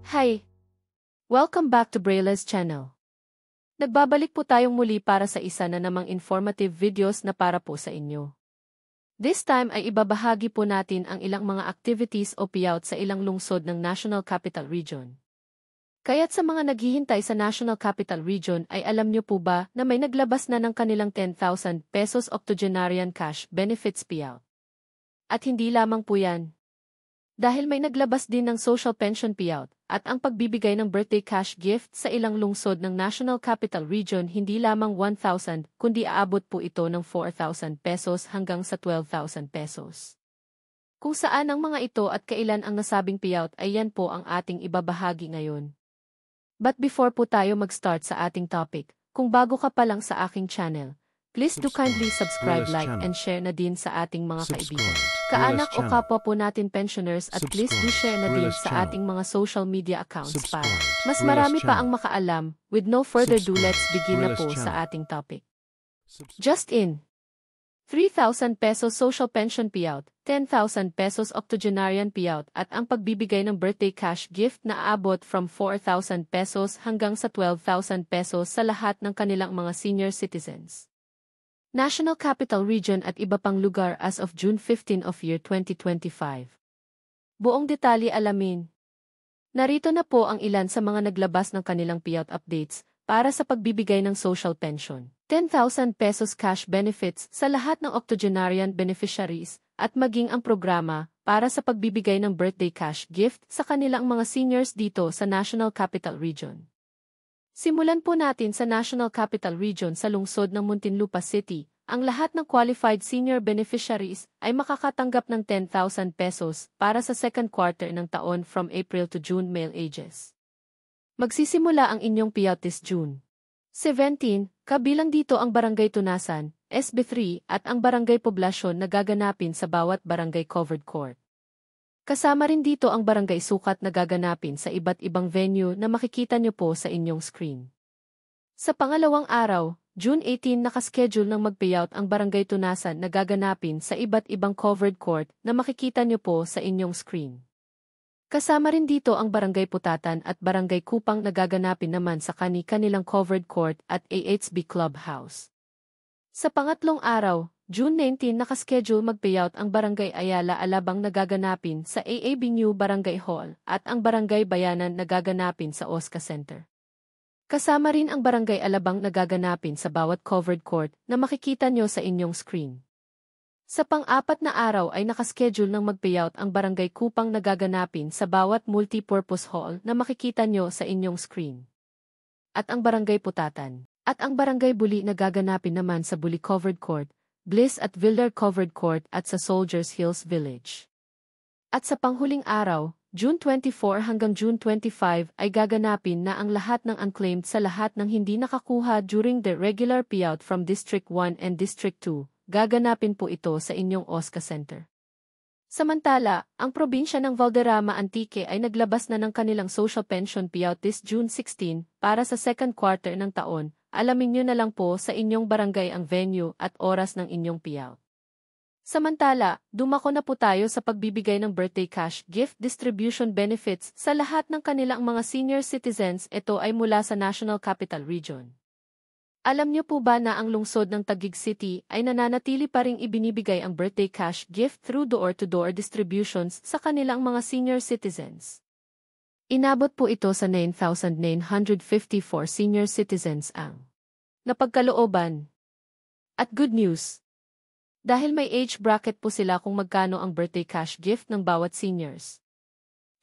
Hi! Welcome back to Braille's channel. Nagbabalik po tayong muli para sa isa na namang informative videos na para po sa inyo. This time ay ibabahagi po natin ang ilang mga activities o payout sa ilang lungsod ng National Capital Region. Kaya't sa mga naghihintay sa National Capital Region ay alam nyo po ba na may naglabas na ng kanilang 10,000 pesos octogenarian cash benefits payout? At hindi lamang po yan. Dahil may naglabas din ng social pension payout at ang pagbibigay ng birthday cash gift sa ilang lungsod ng National Capital Region hindi lamang 1,000 kundi aabot po ito ng 4,000 pesos hanggang sa 12,000 pesos. Kung saan ang mga ito at kailan ang nasabing payout ay yan po ang ating ibabahagi ngayon. But before po tayo mag-start sa ating topic, kung bago ka pa lang sa aking channel, please do kindly subscribe, like, and share na din sa ating mga kaibigan, kaanak o kapwa po natin pensioners at please do share na din sa ating mga social media accounts para mas marami pa ang makaalam. With no further ado, let's begin na po sa ating topic. Just in 3,000 pesos social pension payout, 10,000 pesos octogenarian payout at ang pagbibigay ng birthday cash gift na aabot from 4,000 pesos hanggang sa 12,000 pesos sa lahat ng kanilang mga senior citizens. National Capital Region at iba pang lugar as of June 15 of year 2025. Buong detalye alamin. Narito na po ang ilan sa mga naglabas ng kanilang payout updates para sa pagbibigay ng social pension. 10,000 pesos cash benefits sa lahat ng octogenarian beneficiaries at maging ang programa para sa pagbibigay ng birthday cash gift sa kanilang mga seniors dito sa National Capital Region. Simulan po natin sa National Capital Region sa lungsod ng Muntinlupa City. Ang lahat ng qualified senior beneficiaries ay makakatanggap ng 10,000 pesos para sa second quarter ng taon from April to June male ages. Magsisimula ang inyong payout this June 17, kabilang dito ang Barangay Tunasan, SB3 at ang Barangay Poblasyon na gaganapin sa bawat barangay covered court. Kasama rin dito ang barangay sukat na gaganapin sa iba't ibang venue na makikita nyo po sa inyong screen. Sa pangalawang araw, June 18 nakaschedule ng mag-payout ang barangay Tunasan na gaganapin sa iba't ibang covered court na makikita nyo po sa inyong screen. Kasama rin dito ang barangay Putatan at barangay Kupang na gaganapin naman sa kani-kanilang covered court at AHB Clubhouse. Sa pangatlong araw, June 19 nakaschedule mag-payout ang Barangay Ayala Alabang na gaganapin sa AAB New Barangay Hall at ang Barangay Bayanan na gaganapin sa Osca Center. Kasama rin ang Barangay Alabang na gaganapin sa bawat covered court na makikita nyo sa inyong screen. Sa pang-apat na araw ay nakaschedule ng mag-payout ang Barangay Kupang na gaganapin sa bawat multi-purpose hall na makikita nyo sa inyong screen. At ang Barangay Putatan. At ang Barangay Buli na gaganapin naman sa Buli Covered Court, Bliss at Villar Covered Court at sa Soldiers Hills Village. At sa panghuling araw, June 24 hanggang June 25 ay gaganapin na ang lahat ng unclaimed sa lahat ng hindi nakakuha during the regular payout from District 1 and District 2, gaganapin po ito sa inyong Osca Center. Samantala, ang probinsya ng Valderrama Antique ay naglabas na ng kanilang social pension payout this June 16 para sa second quarter ng taon. Alamin nyo na lang po sa inyong barangay ang venue at oras ng inyong payout. Samantala, dumako na po tayo sa pagbibigay ng birthday cash gift distribution benefits sa lahat ng kanilang mga senior citizens. Ito ay mula sa National Capital Region. Alam nyo po ba na ang lungsod ng Taguig City ay nananatili pa ring ibinibigay ang birthday cash gift through door-to-door distributions sa kanilang mga senior citizens? Inabot po ito sa 9,954 senior citizens ang napagkalooban. At good news! Dahil may age bracket po sila kung magkano ang birthday cash gift ng bawat seniors.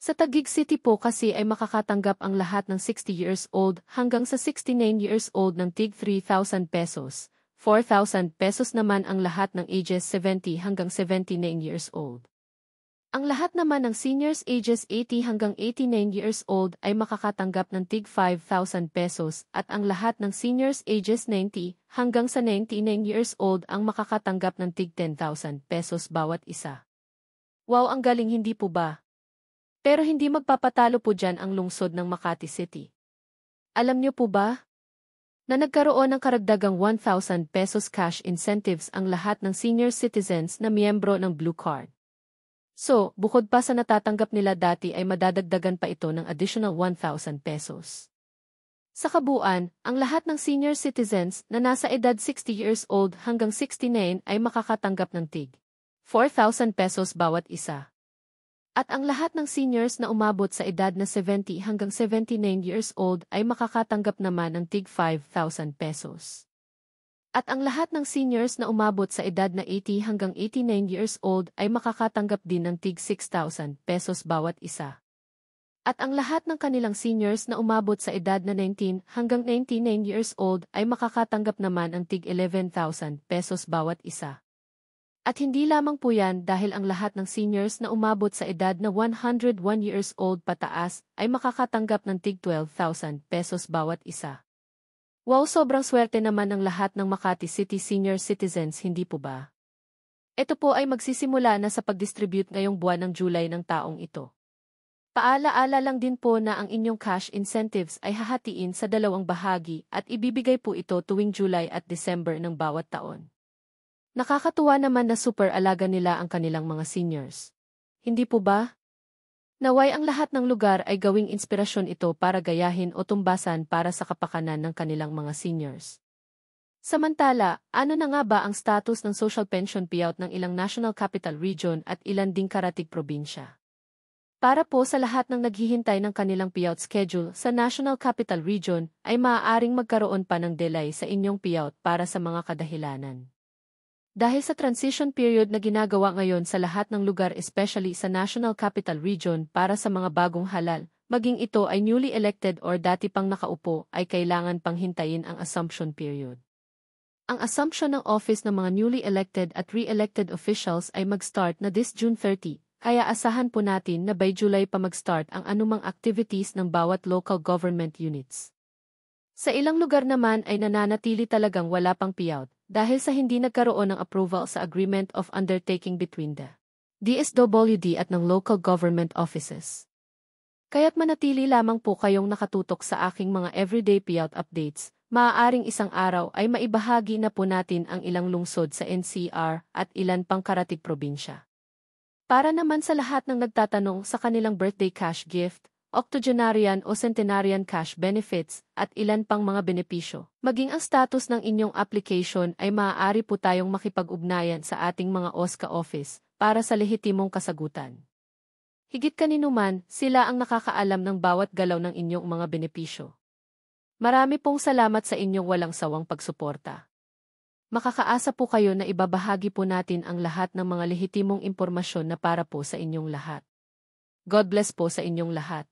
Sa Taguig City po kasi ay makakatanggap ang lahat ng 60 years old hanggang sa 69 years old ng tig 3,000 pesos, 4,000 pesos naman ang lahat ng ages 70 hanggang 79 years old. Ang lahat naman ng seniors ages 80 hanggang 89 years old ay makakatanggap ng tig 5,000 pesos at ang lahat ng seniors ages 90 hanggang sa 99 years old ang makakatanggap ng tig 10,000 pesos bawat isa. Wow, ang galing, hindi po ba? Pero hindi magpapatalo po dyan ang lungsod ng Makati City. Alam niyo po ba na nagkaroon ng karagdagang 1,000 pesos cash incentives ang lahat ng senior citizens na miyembro ng Blue Card? So, bukod pa sa natatanggap nila dati ay madadagdagan pa ito ng additional 1,000 pesos. Sa kabuuan, ang lahat ng senior citizens na nasa edad 60 years old hanggang 69 ay makakatanggap ng tig 4,000 pesos bawat isa. At ang lahat ng seniors na umabot sa edad na 70 hanggang 79 years old ay makakatanggap naman ng tig 5,000 pesos. At ang lahat ng seniors na umabot sa edad na 80 hanggang 89 years old ay makakatanggap din ng tig 6,000 pesos bawat isa. At ang lahat ng kanilang seniors na umabot sa edad na 19 hanggang 99 years old ay makakatanggap naman ng tig 11,000 pesos bawat isa. At hindi lamang po yan dahil ang lahat ng seniors na umabot sa edad na 101 years old pataas ay makakatanggap ng tig 12,000 pesos bawat isa. Wow, sobrang swerte naman ng lahat ng Makati City senior citizens, hindi po ba? Ito po ay magsisimula na sa pag-distribute ngayong buwan ng July ng taong ito. Paalaala lang din po na ang inyong cash incentives ay hahatiin sa dalawang bahagi at ibibigay po ito tuwing July at December ng bawat taon. Nakakatuwa naman na super alaga nila ang kanilang mga seniors. Hindi po ba? Naway ang lahat ng lugar ay gawing inspirasyon ito para gayahin o tumbasan para sa kapakanan ng kanilang mga seniors. Samantala, ano na nga ba ang status ng social pension payout ng ilang National Capital Region at ilan ding karatig probinsya? Para po sa lahat ng naghihintay ng kanilang payout schedule sa National Capital Region ay maaaring magkaroon pa ng delay sa inyong payout para sa mga kadahilanan. Dahil sa transition period na ginagawa ngayon sa lahat ng lugar, especially sa National Capital Region para sa mga bagong halal, maging ito ay newly elected or dati pang nakaupo, ay kailangan pang hintayin ang assumption period. Ang assumption ng office ng mga newly elected at re-elected officials ay mag-start na this June 30. Kaya asahan po natin na by July pa mag-start ang anumang activities ng bawat local government units. Sa ilang lugar naman ay nananatili talagang wala pang payout dahil sa hindi nagkaroon ng approval sa Agreement of Undertaking between the DSWD at ng local government offices. Kaya't manatili lamang po kayong nakatutok sa aking mga everyday payout updates. Maaaring isang araw ay maibahagi na po natin ang ilang lungsod sa NCR at ilan pang karatig probinsya. Para naman sa lahat ng nagtatanong sa kanilang birthday cash gift, octogenarian o centenarian cash benefits, at ilan pang mga benepisyo, maging ang status ng inyong application ay maaari po tayong makipag-ugnayan sa ating mga OSCA office para sa lehitimong kasagutan. Higit kaninuman, sila ang nakakaalam ng bawat galaw ng inyong mga benepisyo. Marami pong salamat sa inyong walang sawang pagsuporta. Makakaasa po kayo na ibabahagi po natin ang lahat ng mga lehitimong impormasyon na para po sa inyong lahat. God bless po sa inyong lahat.